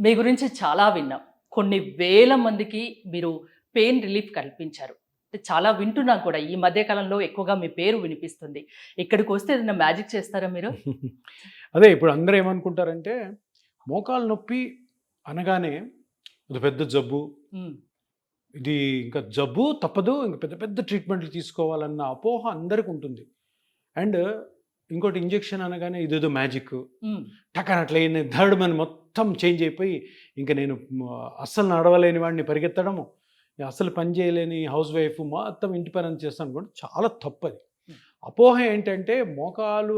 మీ గురించి చాలా విన్నాం. కొన్ని వేల మందికి మీరు పెయిన్ రిలీఫ్ కల్పించారు. చాలా వింటున్నాం కూడా. ఈ మధ్య కాలంలో ఎక్కువగా మీ పేరు వినిపిస్తుంది. ఇక్కడికొస్తే ఏదైనా మ్యాజిక్ చేస్తారా మీరు? అదే ఇప్పుడు అందరూ ఏమనుకుంటారంటే, మోకాలు నొప్పి అనగానే అది పెద్ద జబ్బు. హ్మ్. ఇది ఇంకా జబ్బు తప్పదు. ఇంక పెద్ద పెద్ద ట్రీట్మెంట్లు తీసుకోవాలన్న అపోహ అందరికి ఉంటుంది. అండ్ ఇంకోటి ఇంజెక్షన్ అనగానే ఇదేదో మ్యాజిక్. హ్మ్. టక్కన అట్లా ధడమని మొత్తం చేంజ్ అయిపోయి ఇంక నేను అస్సలు నడవలేని వాడిని పరిగెత్తడము, అసలు పని చేయలేని హౌస్ వైఫ్ మొత్తం ఇంటి పని అంతా చేస్తాను అనుకోండి, చాలా తప్పది. అపోహ ఏంటంటే మోకాలు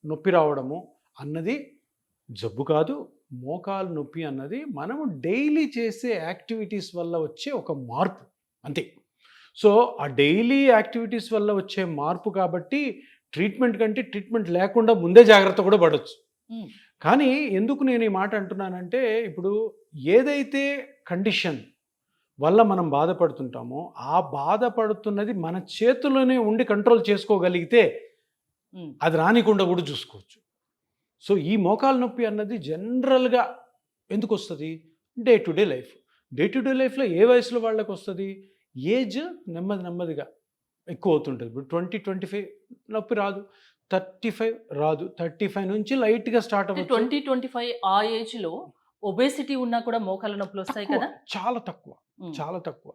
నొప్పి రావడము అన్నది జబ్బు కాదు. మోకాలు నొప్పి అన్నది మనము డైలీ చేసే యాక్టివిటీస్ వల్ల వచ్చే ఒక మార్పు అంతే. సో ఆ డైలీ యాక్టివిటీస్ వల్ల వచ్చే మార్పు కాబట్టి ట్రీట్మెంట్ కంటే ట్రీట్మెంట్ లేకుండా ముందే జాగ్రత్త కూడా పడవచ్చు. హ్మ్. కానీ ఎందుకు నేను ఈ మాట అంటున్నానంటే, ఇప్పుడు ఏదైతే కండిషన్ వల్ల మనం బాధపడుతుంటామో ఆ బాధపడుతున్నది మన చేతుల్లోనే ఉండి కంట్రోల్ చేసుకోగలిగితే హ్మ్. అది రానికుండా కూడా చూసుకోవచ్చు. సో ఈ మోకాలు నొప్పి అన్నది జనరల్గా ఎందుకు వస్తుంది? Day to day life. Day to day లైఫ్లో ఏ వయసులో వాళ్ళకి వస్తుంది? ఏజ్ నెమ్మదిగా ఎక్కువ అవుతుంటుంది. ఇప్పుడు 20-25 నొప్పి రాదు, 35 రాదు, 35 నుంచి లైట్గా స్టార్ట్ అంటే అవ్వచ్చు. 20, 25 ఆ ఏజ్‌లో ఒబేసిటీ ఉన్నా కూడా మోకాళ్ళ నొప్పులొస్తాయి తక్కువ, కదా? చాలా తక్కువ, హ్మ్. చాలా తక్కువ.